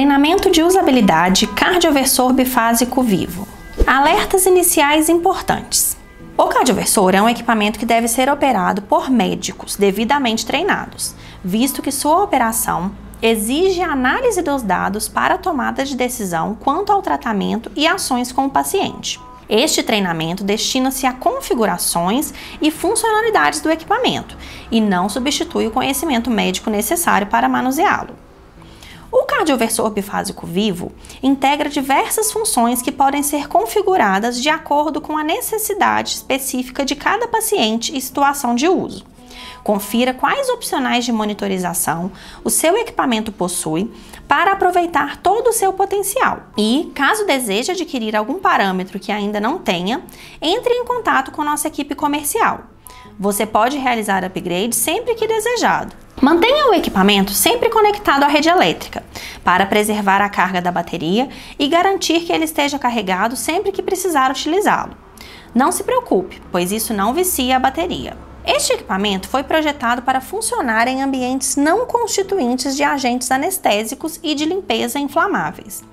Treinamento de usabilidade cardioversor bifásico vivo. Alertas iniciais importantes. O cardioversor é um equipamento que deve ser operado por médicos devidamente treinados, visto que sua operação exige análise dos dados para a tomada de decisão quanto ao tratamento e ações com o paciente. Este treinamento destina-se a configurações e funcionalidades do equipamento e não substitui o conhecimento médico necessário para manuseá-lo. O cardioversor bifásico vivo integra diversas funções que podem ser configuradas de acordo com a necessidade específica de cada paciente e situação de uso. Confira quais opcionais de monitorização o seu equipamento possui para aproveitar todo o seu potencial. E, caso deseje adquirir algum parâmetro que ainda não tenha, entre em contato com nossa equipe comercial. Você pode realizar upgrade sempre que desejado. Mantenha o equipamento sempre conectado à rede elétrica, para preservar a carga da bateria e garantir que ele esteja carregado sempre que precisar utilizá-lo. Não se preocupe, pois isso não vicia a bateria. Este equipamento foi projetado para funcionar em ambientes não constituintes de agentes anestésicos e de limpeza inflamáveis.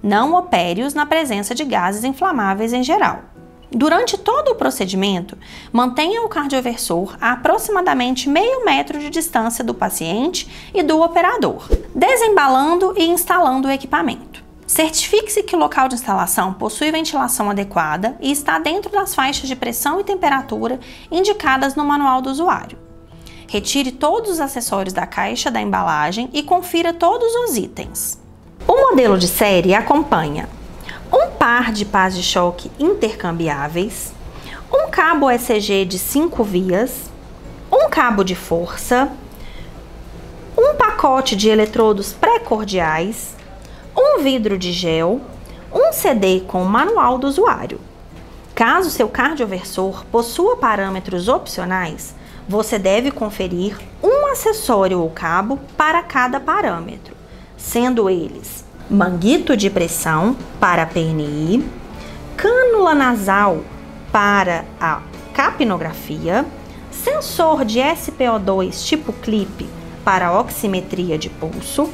Não opere-os na presença de gases inflamáveis em geral. Durante todo o procedimento, mantenha o cardioversor a aproximadamente meio metro de distância do paciente e do operador, desembalando e instalando o equipamento. Certifique-se que o local de instalação possui ventilação adequada e está dentro das faixas de pressão e temperatura indicadas no manual do usuário. Retire todos os acessórios da caixa da embalagem e confira todos os itens. O modelo de série acompanha um par de pás de choque intercambiáveis, um cabo ECG de 5 vias, um cabo de força, um pacote de eletrodos pré-cordiais, um vidro de gel, um CD com o manual do usuário. Caso seu cardioversor possua parâmetros opcionais, você deve conferir um acessório ou cabo para cada parâmetro, sendo eles manguito de pressão para a PNI, cânula nasal para a capnografia, sensor de SpO2 tipo clipe para a oximetria de pulso,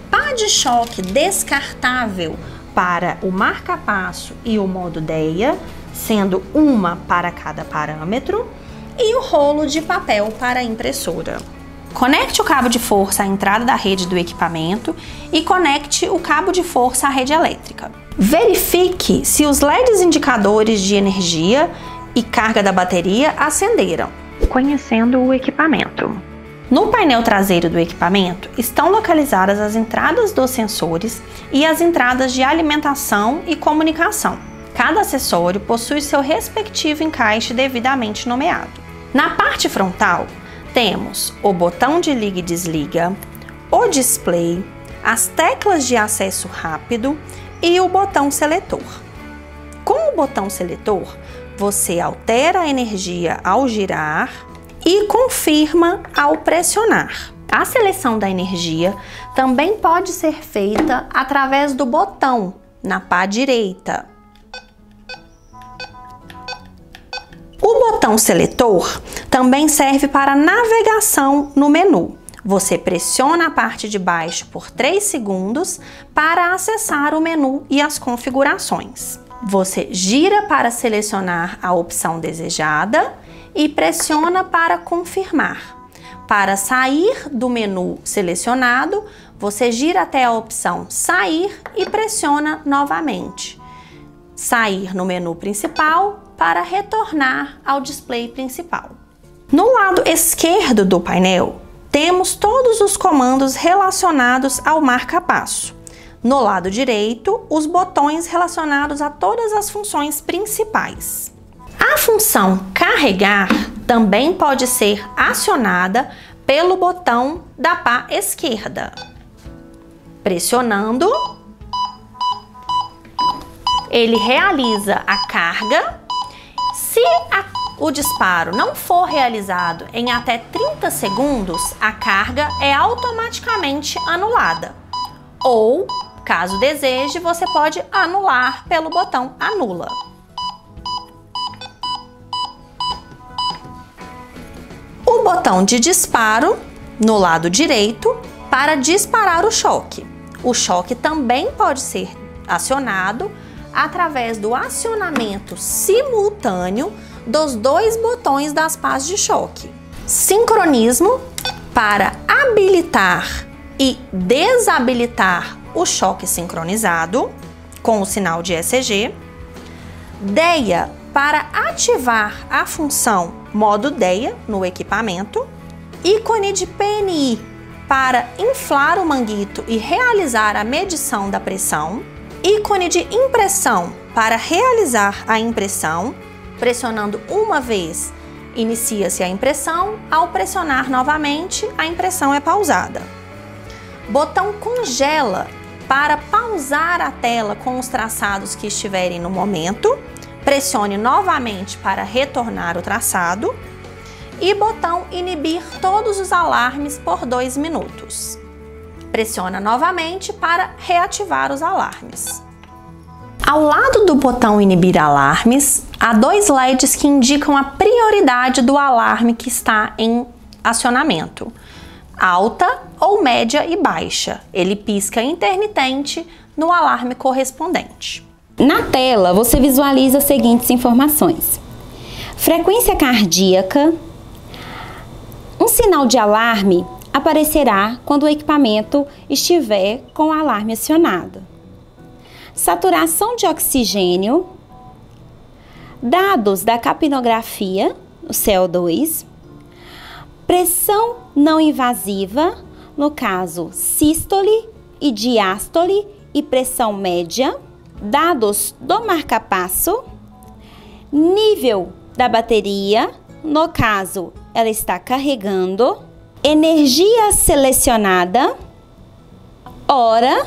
pá de choque descartável para o marca-passo e o modo DEA, sendo uma para cada parâmetro, e o rolo de papel para a impressora. Conecte o cabo de força à entrada da rede do equipamento e conecte o cabo de força à rede elétrica. Verifique se os LEDs indicadores de energia e carga da bateria acenderam, conhecendo o equipamento. No painel traseiro do equipamento estão localizadas as entradas dos sensores e as entradas de alimentação e comunicação. Cada acessório possui seu respectivo encaixe devidamente nomeado. Na parte frontal, temos o botão de liga e desliga, o display, as teclas de acesso rápido e o botão seletor. Com o botão seletor, você altera a energia ao girar e confirma ao pressionar. A seleção da energia também pode ser feita através do botão na pá direita. O botão seletor também serve para navegação no menu. Você pressiona a parte de baixo por 3 segundos para acessar o menu e as configurações. Você gira para selecionar a opção desejada e pressiona para confirmar. Para sair do menu selecionado, você gira até a opção sair e pressiona novamente. Sair no menu principal para retornar ao display principal. No lado esquerdo do painel, temos todos os comandos relacionados ao marca-passo. No lado direito, os botões relacionados a todas as funções principais. A função carregar também pode ser acionada pelo botão da pá esquerda. Pressionando, ele realiza a carga. Se o disparo não for realizado em até 30 segundos, a carga é automaticamente anulada. Ou, caso deseje, você pode anular pelo botão anula. O botão de disparo no lado direito para disparar o choque. O choque também pode ser acionado através do acionamento simultâneo dos dois botões das pás de choque. Sincronismo para habilitar e desabilitar o choque sincronizado com o sinal de ECG. DEA para ativar a função modo DEA no equipamento. Ícone de PNI para inflar o manguito e realizar a medição da pressão. Ícone de impressão para realizar a impressão. Pressionando uma vez, inicia-se a impressão. Ao pressionar novamente, a impressão é pausada. Botão congela para pausar a tela com os traçados que estiverem no momento. Pressione novamente para retornar o traçado. E botão inibir todos os alarmes por 2 minutos. Pressiona novamente para reativar os alarmes. Ao lado do botão inibir alarmes, há 2 LEDs que indicam a prioridade do alarme que está em acionamento. Alta ou média e baixa. Ele pisca intermitente no alarme correspondente. Na tela, você visualiza as seguintes informações: frequência cardíaca. Um sinal de alarme aparecerá quando o equipamento estiver com o alarme acionado. Saturação de oxigênio. Dados da capnografia, o CO2. Pressão não invasiva, no caso sístole e diástole e pressão média. Dados do marca-passo. Nível da bateria, no caso ela está carregando. Energia selecionada. Hora.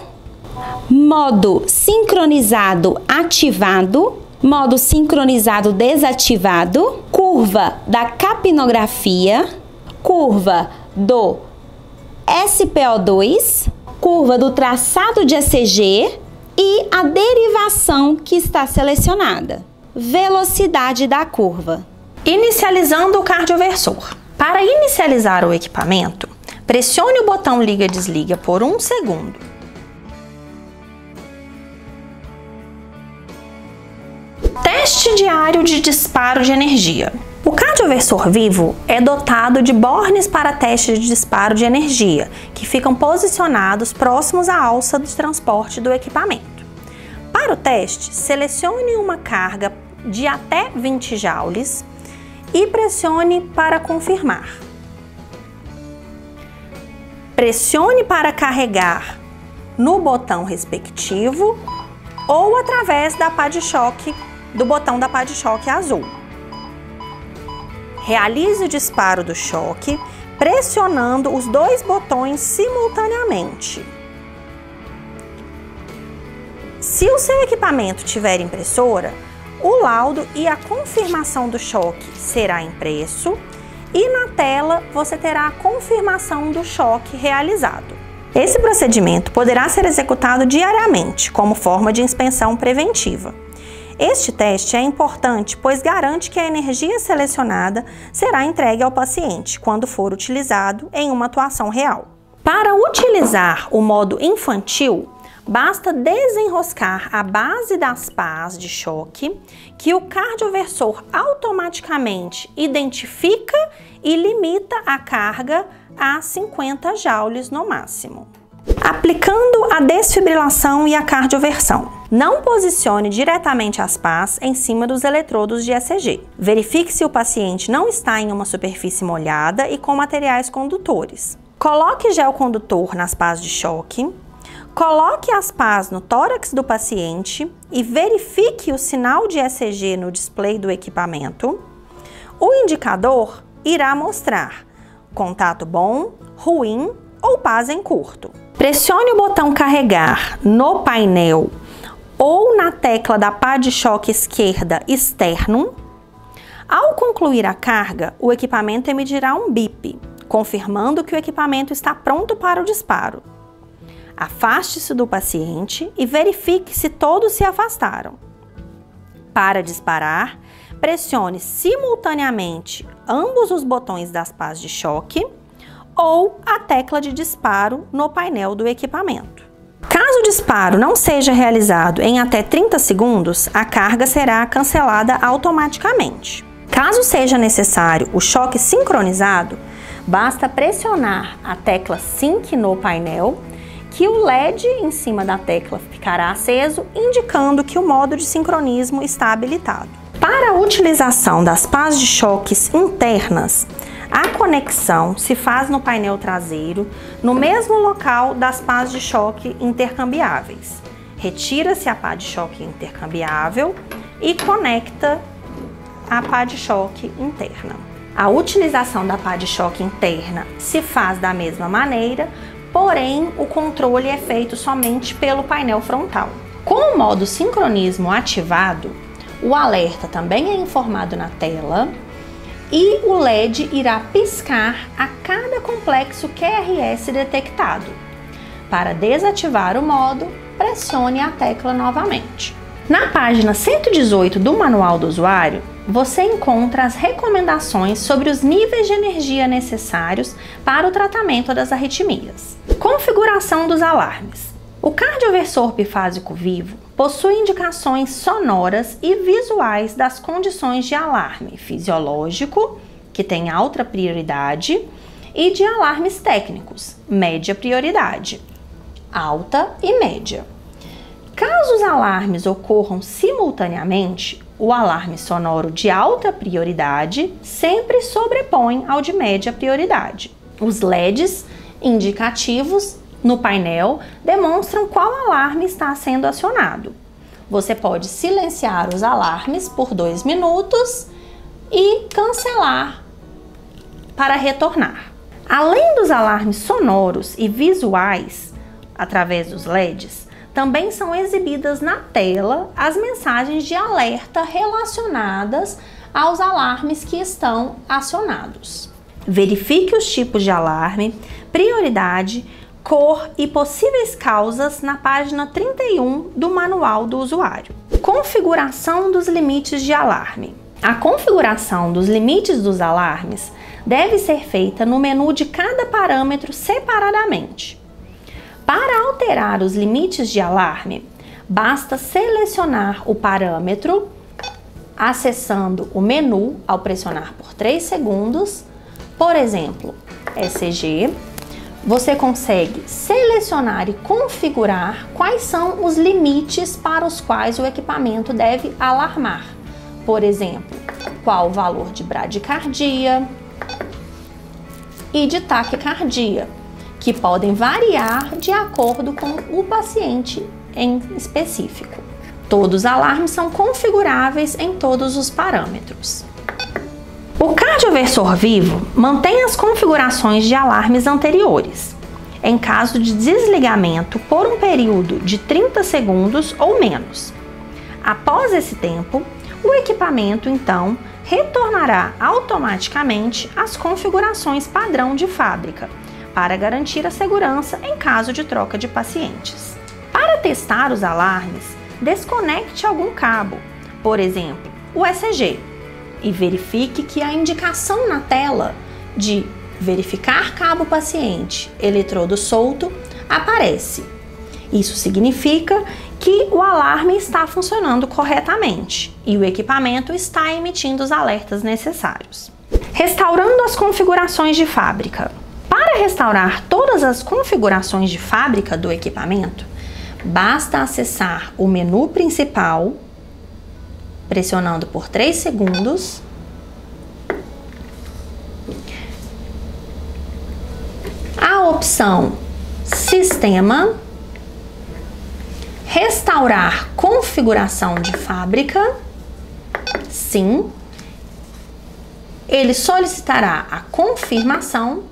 Modo sincronizado ativado. Modo sincronizado desativado. Curva da capnografia. Curva do SPO2, curva do traçado de ECG e a derivação que está selecionada. Velocidade da curva. Inicializando o cardioversor. Para inicializar o equipamento, pressione o botão liga-desliga por 1 segundo. Teste diário de disparo de energia. O cardioversor vivo é dotado de bornes para teste de disparo de energia, que ficam posicionados próximos à alça de transporte do equipamento. Para o teste, selecione uma carga de até 20 joules e pressione para confirmar. Pressione para carregar no botão respectivo ou através da pá de choque, do botão da pá de choque azul. Realize o disparo do choque pressionando os 2 botões simultaneamente. Se o seu equipamento tiver impressora, o laudo e a confirmação do choque será impresso e na tela você terá a confirmação do choque realizado. Esse procedimento poderá ser executado diariamente como forma de inspeção preventiva. Este teste é importante, pois garante que a energia selecionada será entregue ao paciente quando for utilizado em uma atuação real. Para utilizar o modo infantil, basta desenroscar a base das pás de choque, que o cardioversor automaticamente identifica e limita a carga a 50 joules no máximo. Aplicando a desfibrilação e a cardioversão. Não posicione diretamente as pás em cima dos eletrodos de ECG. Verifique se o paciente não está em uma superfície molhada e com materiais condutores. Coloque gel condutor nas pás de choque. Coloque as pás no tórax do paciente e verifique o sinal de ECG no display do equipamento. O indicador irá mostrar contato bom, ruim ou pás em curto. Pressione o botão carregar no painel ou na tecla da pá de choque esquerda externum. Ao concluir a carga, o equipamento emitirá um bip, confirmando que o equipamento está pronto para o disparo. Afaste-se do paciente e verifique se todos se afastaram. Para disparar, pressione simultaneamente ambos os botões das pás de choque ou a tecla de disparo no painel do equipamento. Caso o disparo não seja realizado em até 30 segundos, a carga será cancelada automaticamente. Caso seja necessário o choque sincronizado, basta pressionar a tecla Sync no painel, que o LED em cima da tecla ficará aceso, indicando que o modo de sincronismo está habilitado. Para a utilização das pás de choques internas, a conexão se faz no painel traseiro, no mesmo local das pás de choque intercambiáveis. Retira-se a pá de choque intercambiável e conecta a pá de choque interna. A utilização da pá de choque interna se faz da mesma maneira, porém o controle é feito somente pelo painel frontal. Com o modo sincronismo ativado, o alerta também é informado na tela e o LED irá piscar a cada complexo QRS detectado. Para desativar o modo, pressione a tecla novamente. Na página 118 do Manual do Usuário, você encontra as recomendações sobre os níveis de energia necessários para o tratamento das arritmias. Configuração dos alarmes. O cardioversor bifásico vivo possui indicações sonoras e visuais das condições de alarme fisiológico, que tem alta prioridade, e de alarmes técnicos, média prioridade, alta e média. Caso os alarmes ocorram simultaneamente, o alarme sonoro de alta prioridade sempre sobrepõe ao de média prioridade. Os LEDs indicativos no painel demonstram qual alarme está sendo acionado. Você pode silenciar os alarmes por 2 minutos e cancelar para retornar. Além dos alarmes sonoros e visuais, através dos LEDs, também são exibidas na tela as mensagens de alerta relacionadas aos alarmes que estão acionados. Verifique os tipos de alarme, prioridade, cor e possíveis causas na página 31 do Manual do Usuário. Configuração dos limites de alarme. A configuração dos limites dos alarmes deve ser feita no menu de cada parâmetro separadamente. Para alterar os limites de alarme, basta selecionar o parâmetro, acessando o menu ao pressionar por 3 segundos, por exemplo, ECG. Você consegue selecionar e configurar quais são os limites para os quais o equipamento deve alarmar. Por exemplo, qual o valor de bradicardia e de taquicardia, que podem variar de acordo com o paciente em específico. Todos os alarmes são configuráveis em todos os parâmetros. O cardioversor vivo mantém as configurações de alarmes anteriores, em caso de desligamento por um período de 30 segundos ou menos. Após esse tempo, o equipamento, então, retornará automaticamente às configurações padrão de fábrica, para garantir a segurança em caso de troca de pacientes. Para testar os alarmes, desconecte algum cabo, por exemplo, o ECG, e verifique que a indicação na tela de verificar cabo paciente, eletrodo solto, aparece. Isso significa que o alarme está funcionando corretamente e o equipamento está emitindo os alertas necessários. Restaurando as configurações de fábrica. Para restaurar todas as configurações de fábrica do equipamento, basta acessar o menu principal, pressionando por 3 segundos, a opção Sistema, Restaurar configuração de fábrica, sim, ele solicitará a confirmação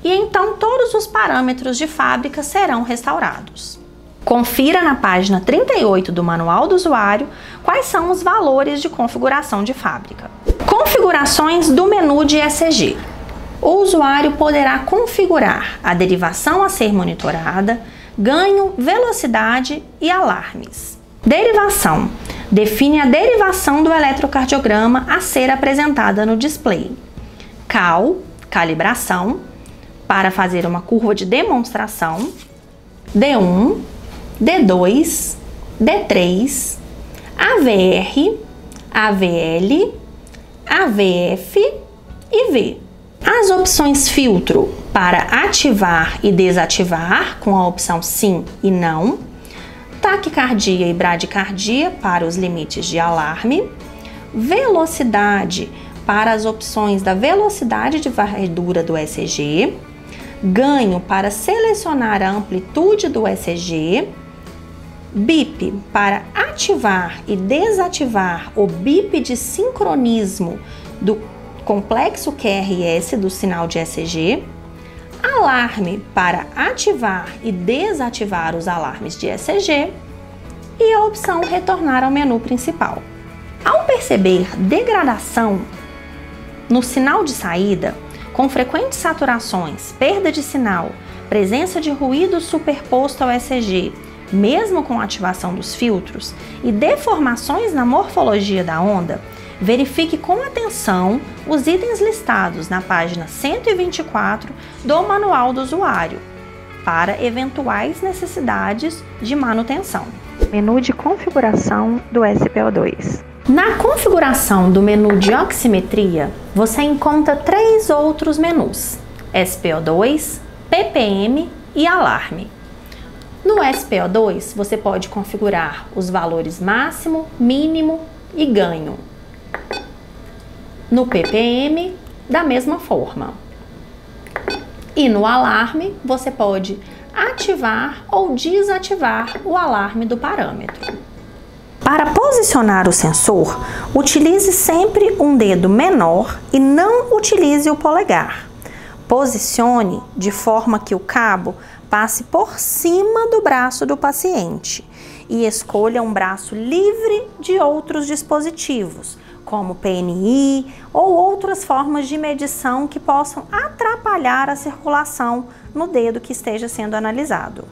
e então todos os parâmetros de fábrica serão restaurados. Confira na página 38 do Manual do Usuário quais são os valores de configuração de fábrica. Configurações do menu de ECG. O usuário poderá configurar a derivação a ser monitorada, ganho, velocidade e alarmes. Derivação. Define a derivação do eletrocardiograma a ser apresentada no display. Cal, calibração, para fazer uma curva de demonstração. D1, D2, D3, AVR, AVL, AVF e V. As opções filtro para ativar e desativar, com a opção sim e não, taquicardia e bradicardia para os limites de alarme, velocidade para as opções da velocidade de varredura do ECG, ganho para selecionar a amplitude do ECG, bip para ativar e desativar o bip de sincronismo do complexo QRS do sinal de ECG, alarme para ativar e desativar os alarmes de ECG e a opção retornar ao menu principal. Ao perceber degradação no sinal de saída, com frequentes saturações, perda de sinal, presença de ruído superposto ao ECG, mesmo com a ativação dos filtros, e deformações na morfologia da onda, verifique com atenção os itens listados na página 124 do Manual do Usuário, para eventuais necessidades de manutenção. Menu de configuração do SPO2. Na configuração do menu de oximetria, você encontra 3 outros menus: SPO2, ppm e alarme. No SPO2, você pode configurar os valores máximo, mínimo e ganho. No ppm, da mesma forma. E no alarme, você pode ativar ou desativar o alarme do parâmetro. Para posicionar o sensor, utilize sempre um dedo menor e não utilize o polegar. Posicione de forma que o cabo passe por cima do braço do paciente e escolha um braço livre de outros dispositivos, como PNI ou outras formas de medição que possam atrapalhar a circulação no dedo que esteja sendo analisado.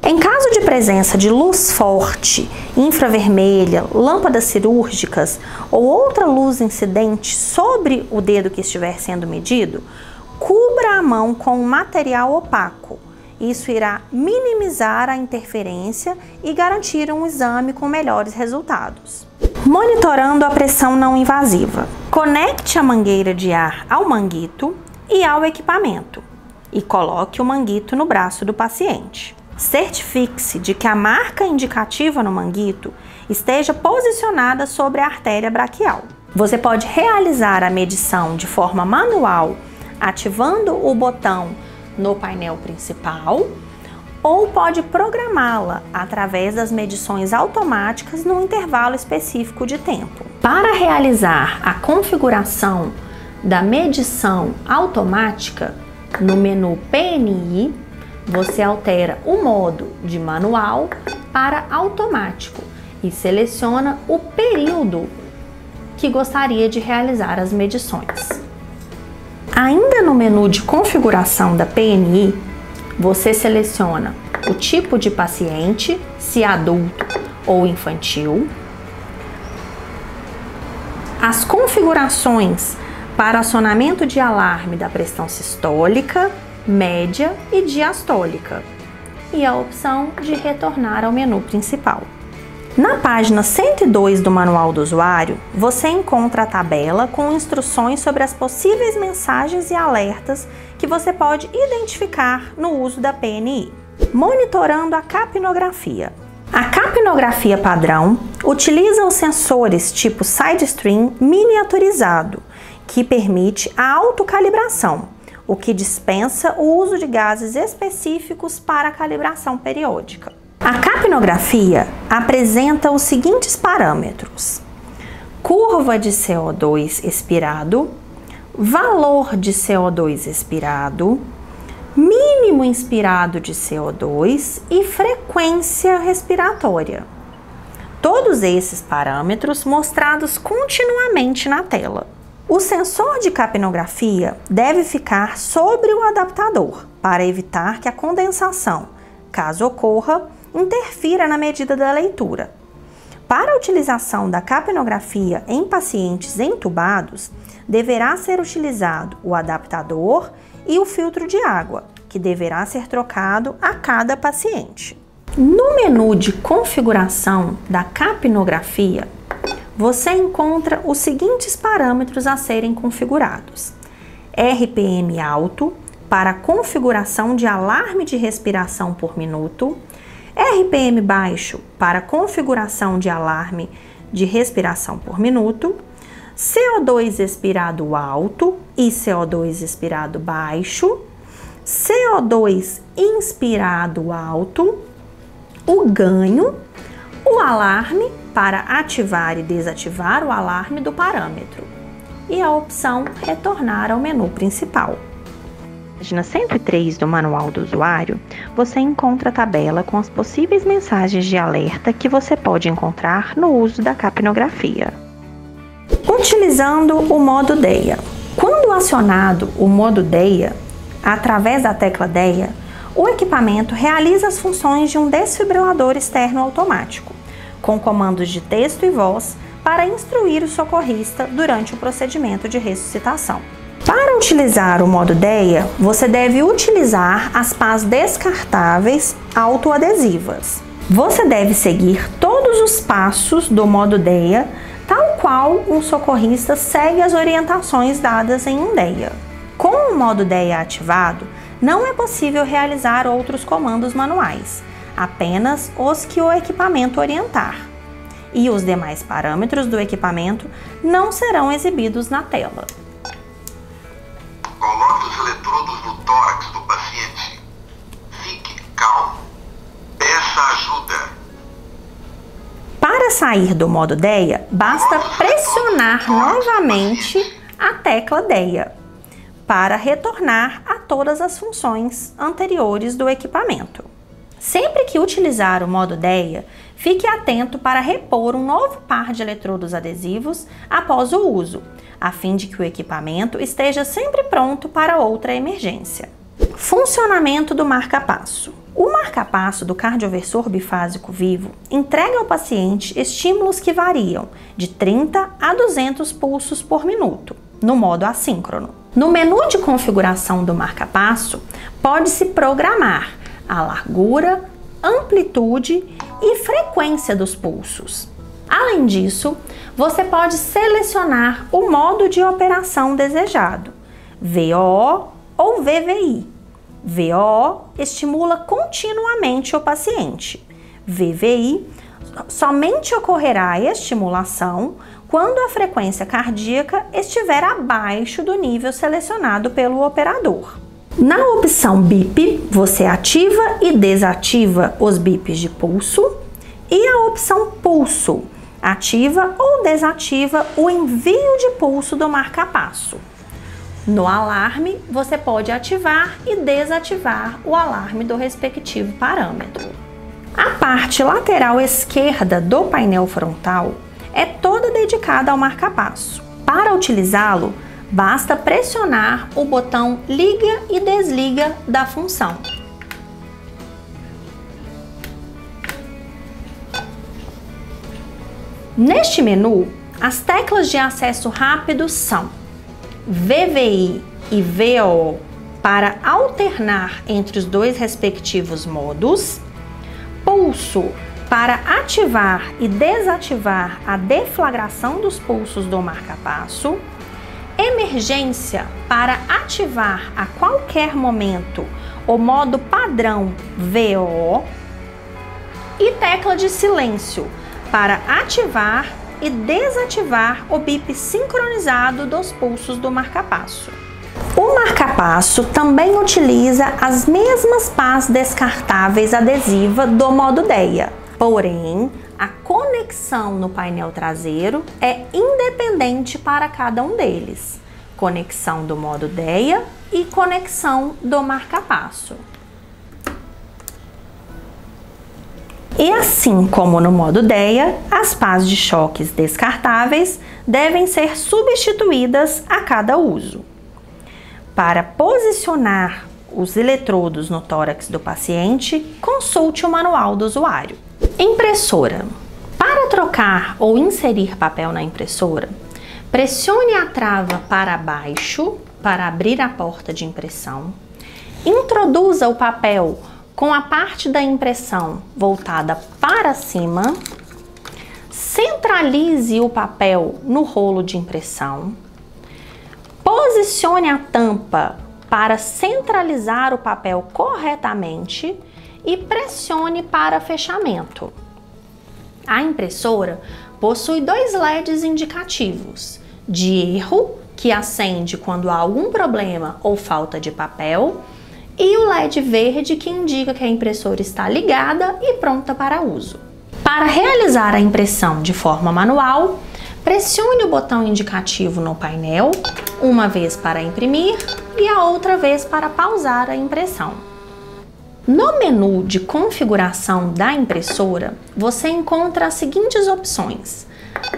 Em caso de presença de luz forte, infravermelha, lâmpadas cirúrgicas ou outra luz incidente sobre o dedo que estiver sendo medido, cubra a mão com um material opaco. Isso irá minimizar a interferência e garantir um exame com melhores resultados. Monitorando a pressão não invasiva. Conecte a mangueira de ar ao manguito e ao equipamento e coloque o manguito no braço do paciente. Certifique-se de que a marca indicativa no manguito esteja posicionada sobre a artéria braquial. Você pode realizar a medição de forma manual, ativando o botão no painel principal, ou pode programá-la através das medições automáticas num intervalo específico de tempo. Para realizar a configuração da medição automática, no menu PNI, você altera o modo de manual para automático e seleciona o período que gostaria de realizar as medições. Ainda no menu de configuração da PNI, você seleciona o tipo de paciente, se adulto ou infantil, as configurações para acionamento de alarme da pressão sistólica, média e diastólica, e a opção de retornar ao menu principal. Na página 102 do Manual do Usuário, você encontra a tabela com instruções sobre as possíveis mensagens e alertas que você pode identificar no uso da PNI. Monitorando a capnografia. A capnografia padrão utiliza os sensores tipo SideStream miniaturizado, que permite a autocalibração, o que dispensa o uso de gases específicos para a calibração periódica. A capnografia apresenta os seguintes parâmetros: curva de CO2 expirado, valor de CO2 expirado, mínimo inspirado de CO2 e frequência respiratória. Todos esses parâmetros mostrados continuamente na tela. O sensor de capnografia deve ficar sobre o adaptador para evitar que a condensação, caso ocorra, interfira na medida da leitura. Para a utilização da capnografia em pacientes entubados, deverá ser utilizado o adaptador e o filtro de água, que deverá ser trocado a cada paciente. No menu de configuração da capnografia, você encontra os seguintes parâmetros a serem configurados: RPM alto, para configuração de alarme de respiração por minuto, RPM baixo, para configuração de alarme de respiração por minuto, CO2 expirado alto e CO2 expirado baixo, CO2 inspirado alto, o ganho, o alarme para ativar e desativar o alarme do parâmetro e a opção retornar ao menu principal. Na página 103 do Manual do Usuário, você encontra a tabela com as possíveis mensagens de alerta que você pode encontrar no uso da capnografia. Utilizando o modo DEA. Quando acionado o modo DEA, através da tecla DEA, o equipamento realiza as funções de um desfibrilador externo automático, com comandos de texto e voz para instruir o socorrista durante o procedimento de ressuscitação. Para utilizar o modo DEA, você deve utilizar as pás descartáveis autoadesivas. Você deve seguir todos os passos do modo DEA, tal qual um socorrista segue as orientações dadas em um DEA. Com o modo DEA ativado, não é possível realizar outros comandos manuais, apenas os que o equipamento orientar. E os demais parâmetros do equipamento não serão exibidos na tela. Coloque os eletrodos no tórax do paciente. Fique calmo. Peça ajuda. Para sair do modo DEA, basta pressionar novamente a tecla DEA para retornar a todas as funções anteriores do equipamento. Sempre que utilizar o modo DEA, fique atento para repor um novo par de eletrodos adesivos após o uso, a fim de que o equipamento esteja sempre pronto para outra emergência. Funcionamento do marca-passo. O marca-passo do cardioversor bifásico vivo entrega ao paciente estímulos que variam de 30 a 200 pulsos por minuto, no modo assíncrono. No menu de configuração do marca-passo, pode-se programar a largura, amplitude e frequência dos pulsos. Além disso, você pode selecionar o modo de operação desejado, VOO ou VVI. VOO estimula continuamente o paciente. VVI somente ocorrerá a estimulação quando a frequência cardíaca estiver abaixo do nível selecionado pelo operador. Na opção BIP, você ativa e desativa os bips de pulso, e a opção Pulso ativa ou desativa o envio de pulso do marca-passo. No alarme, você pode ativar e desativar o alarme do respectivo parâmetro. A parte lateral esquerda do painel frontal é toda dedicada ao marca-passo. Para utilizá-lo, basta pressionar o botão Liga e Desliga da função. Neste menu, as teclas de acesso rápido são VVI e VOO para alternar entre os dois respectivos modos, pulso para ativar e desativar a deflagração dos pulsos do marca-passo, emergência para ativar a qualquer momento o modo padrão VOO e tecla de silêncio para ativar e desativar o bip sincronizado dos pulsos do marca-passo. O marca-passo também utiliza as mesmas pás descartáveis adesiva do modo DEA, porém, a conexão no painel traseiro é independente para cada um deles. Conexão do modo DEA e conexão do marca-passo. E assim como no modo DEA, as pás de choques descartáveis devem ser substituídas a cada uso. Para posicionar os eletrodos no tórax do paciente, consulte o manual do usuário. Impressora. Para trocar ou inserir papel na impressora, pressione a trava para baixo para abrir a porta de impressão Introduza o papel com a parte da impressão voltada para cima. Centralize o papel no rolo de impressão. Posicione a tampa para centralizar o papel corretamente e pressione para fechamento. A impressora possui 2 LEDs indicativos de erro, que acende quando há algum problema ou falta de papel, e o LED verde, que indica que a impressora está ligada e pronta para uso. Para realizar a impressão de forma manual, pressione o botão indicativo no painel, uma vez para imprimir e a outra vez para pausar a impressão. No menu de configuração da impressora, você encontra as seguintes opções: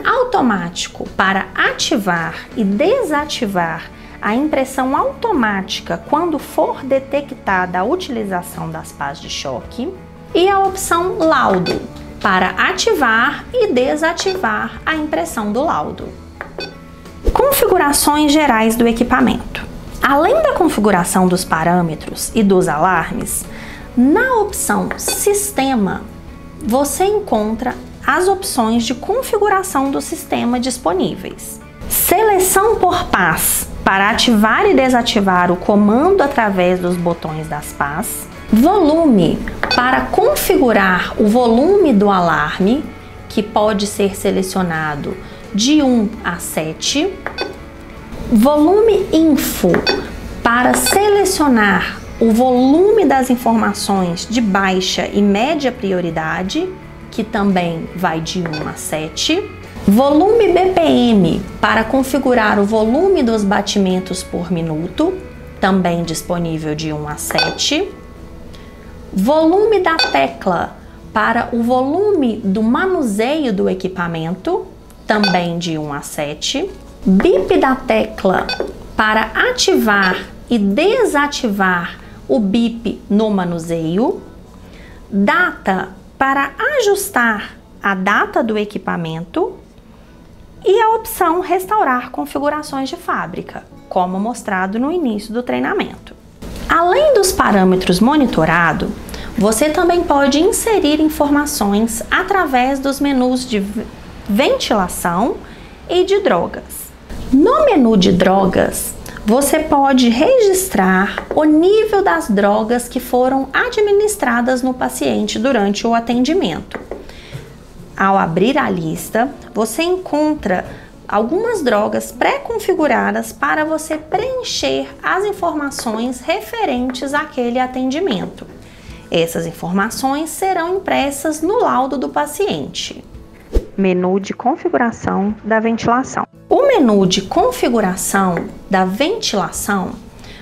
automático para ativar e desativar a impressão automática quando for detectada a utilização das pás de choque, e a opção laudo para ativar e desativar a impressão do laudo. Configurações gerais do equipamento. Além da configuração dos parâmetros e dos alarmes, na opção Sistema, você encontra as opções de configuração do sistema disponíveis. Seleção por pás para ativar e desativar o comando através dos botões das pás. Volume para configurar o volume do alarme, que pode ser selecionado de 1 a 7. Volume Info para selecionar o volume das informações de baixa e média prioridade, que também vai de 1 a 7. Volume BPM para configurar o volume dos batimentos por minuto, também disponível de 1 a 7. Volume da tecla para o volume do manuseio do equipamento, também de 1 a 7. Bip da tecla para ativar e desativar o bip no manuseio. Data para ajustar a data do equipamento. E a opção Restaurar configurações de fábrica, como mostrado no início do treinamento. Além dos parâmetros monitorados, você também pode inserir informações através dos menus de ventilação e de drogas. No menu de drogas, você pode registrar o nível das drogas que foram administradas no paciente durante o atendimento. Ao abrir a lista, você encontra algumas drogas pré-configuradas para você preencher as informações referentes àquele atendimento. Essas informações serão impressas no laudo do paciente. Menu de configuração da ventilação. O menu de configuração da ventilação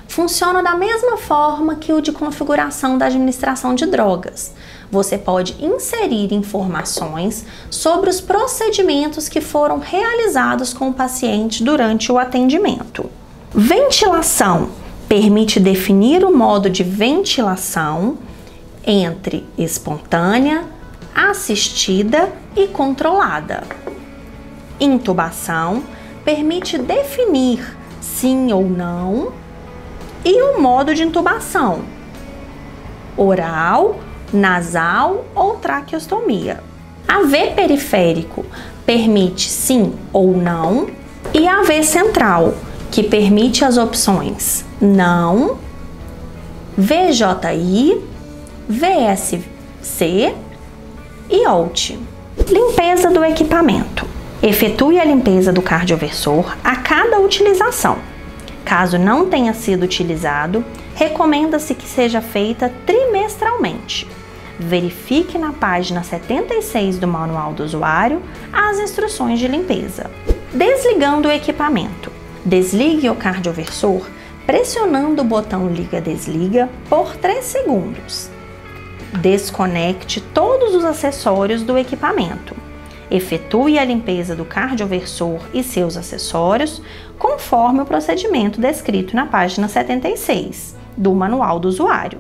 funciona da mesma forma que o de configuração da administração de drogas. Você pode inserir informações sobre os procedimentos que foram realizados com o paciente durante o atendimento. Ventilação permite definir o modo de ventilação entre espontânea, assistida e controlada. Intubação permite definir sim ou não, e o modo de intubação: oral, nasal ou traqueostomia. AV periférico permite sim ou não, e AV central, que permite as opções não, VJI, VSC e OUT. Limpeza do equipamento. Efetue a limpeza do cardioversor a cada utilização. Caso não tenha sido utilizado, recomenda-se que seja feita trimestralmente. Verifique na página 76 do Manual do Usuário as instruções de limpeza. Desligando o equipamento. Desligue o cardioversor pressionando o botão liga-desliga por 3 segundos. Desconecte todos os acessórios do equipamento. Efetue a limpeza do cardioversor e seus acessórios conforme o procedimento descrito na página 76 do Manual do Usuário.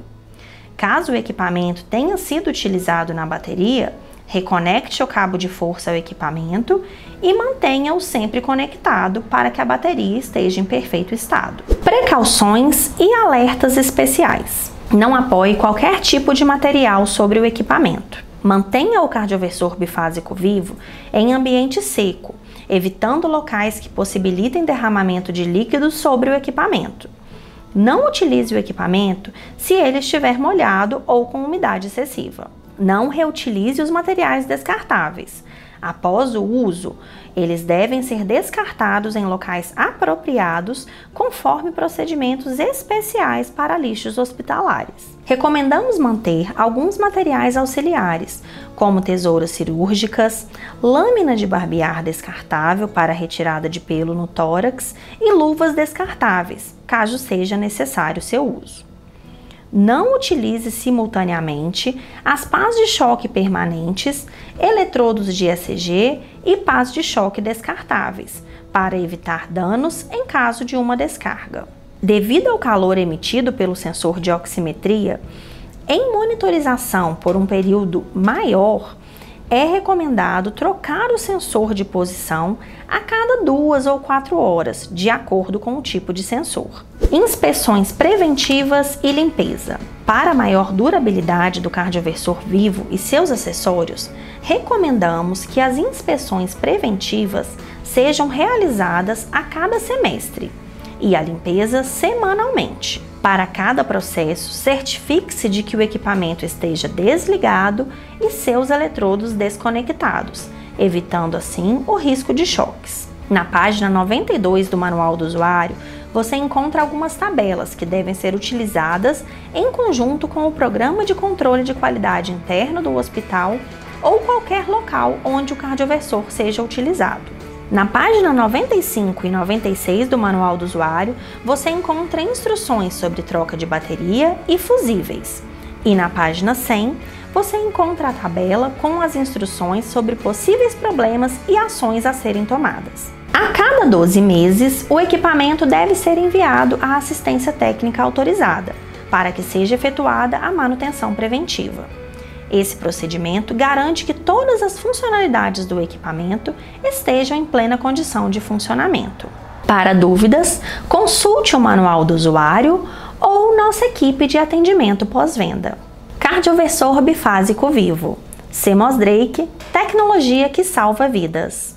Caso o equipamento tenha sido utilizado na bateria, Reconecte o cabo de força ao equipamento e mantenha-o sempre conectado para que a bateria esteja em perfeito estado. Precauções e alertas especiais. Não apoie qualquer tipo de material sobre o equipamento. Mantenha o cardioversor bifásico vivo em ambiente seco, evitando locais que possibilitem derramamento de líquidos sobre o equipamento. Não utilize o equipamento se ele estiver molhado ou com umidade excessiva. Não reutilize os materiais descartáveis. Após o uso, eles devem ser descartados em locais apropriados conforme procedimentos especiais para lixos hospitalares. Recomendamos manter alguns materiais auxiliares, como tesouras cirúrgicas, lâmina de barbear descartável para retirada de pelo no tórax e luvas descartáveis, caso seja necessário seu uso. Não utilize simultaneamente as pás de choque permanentes, eletrodos de ECG e pás de choque descartáveis, para evitar danos em caso de uma descarga. Devido ao calor emitido pelo sensor de oximetria, em monitorização por um período maior, é recomendado trocar o sensor de posição a cada 2 ou 4 horas, de acordo com o tipo de sensor. Inspeções preventivas e limpeza. Para maior durabilidade do cardioversor vivo e seus acessórios, recomendamos que as inspeções preventivas sejam realizadas a cada semestre e a limpeza semanalmente. Para cada processo, certifique-se de que o equipamento esteja desligado e seus eletrodos desconectados, evitando assim o risco de choques. Na página 92 do Manual do Usuário, você encontra algumas tabelas que devem ser utilizadas em conjunto com o Programa de Controle de Qualidade Interno do hospital ou qualquer local onde o cardioversor seja utilizado. Na página 95 e 96 do Manual do Usuário, você encontra instruções sobre troca de bateria e fusíveis. E na página 100, você encontra a tabela com as instruções sobre possíveis problemas e ações a serem tomadas. A cada 12 meses, o equipamento deve ser enviado à assistência técnica autorizada, para que seja efetuada a manutenção preventiva. Esse procedimento garante que todas as funcionalidades do equipamento estejam em plena condição de funcionamento. Para dúvidas, consulte o Manual do Usuário ou nossa equipe de atendimento pós-venda. Cardioversor bifásico vivo. Seemos Drake, tecnologia que salva vidas.